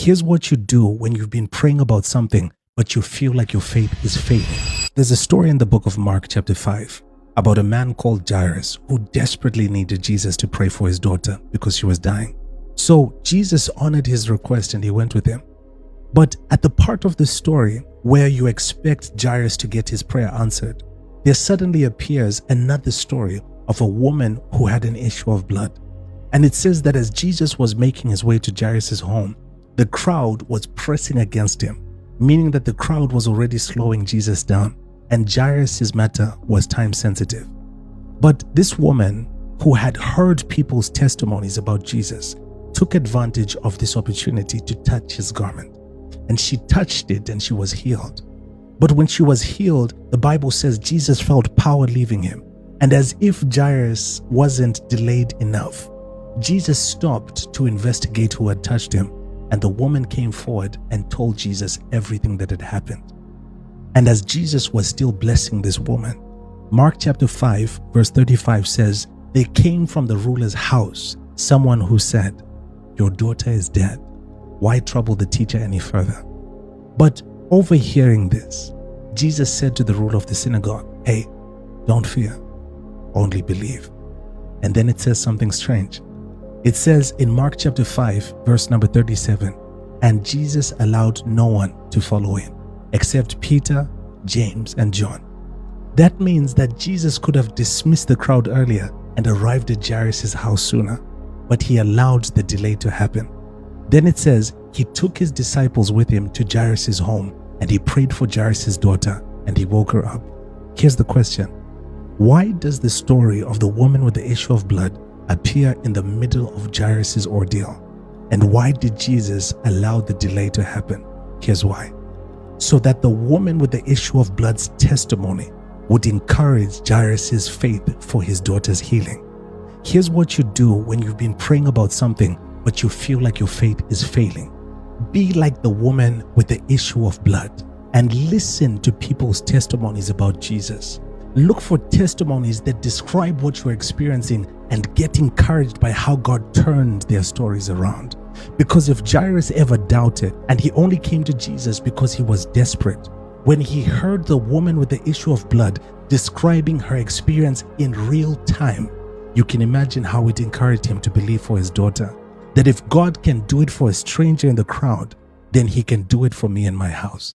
Here's what you do when you've been praying about something, but you feel like your faith is failing. There's a story in the book of Mark chapter 5 about a man called Jairus who desperately needed Jesus to pray for his daughter because she was dying. So Jesus honored his request and he went with him. But at the part of the story where you expect Jairus to get his prayer answered, there suddenly appears another story of a woman who had an issue of blood. And it says that as Jesus was making his way to Jairus' home, the crowd was pressing against him, meaning that the crowd was already slowing Jesus down, and Jairus' matter was time sensitive. But this woman, who had heard people's testimonies about Jesus, took advantage of this opportunity to touch his garment. And she touched it and she was healed. But when she was healed, the Bible says Jesus felt power leaving him. And as if Jairus wasn't delayed enough, Jesus stopped to investigate who had touched him. And the woman came forward and told Jesus everything that had happened. And as Jesus was still blessing this woman, Mark chapter 5 verse 35 says, "There came from the ruler's house someone who said, 'Your daughter is dead. Why trouble the teacher any further?'" But overhearing this, Jesus said to the ruler of the synagogue, "Hey, don't fear, only believe." And then it says something strange. It says in Mark chapter 5 verse number 37, "And Jesus allowed no one to follow him except Peter, James, and John." That means that Jesus could have dismissed the crowd earlier and arrived at Jairus' house sooner, but he allowed the delay to happen. Then it says he took his disciples with him to Jairus' home and he prayed for Jairus' daughter and he woke her up. Here's the question. Why does the story of the woman with the issue of blood appear in the middle of Jairus' ordeal? And why did Jesus allow the delay to happen? Here's why. So that the woman with the issue of blood's testimony would encourage Jairus' faith for his daughter's healing. Here's what you do when you've been praying about something, but you feel like your faith is failing. Be like the woman with the issue of blood and listen to people's testimonies about Jesus. Look for testimonies that describe what you're experiencing and get encouraged by how God turned their stories around. Because if Jairus ever doubted and he only came to Jesus because he was desperate, when he heard the woman with the issue of blood describing her experience in real time, you can imagine how it encouraged him to believe for his daughter. That if God can do it for a stranger in the crowd, then he can do it for me and my house.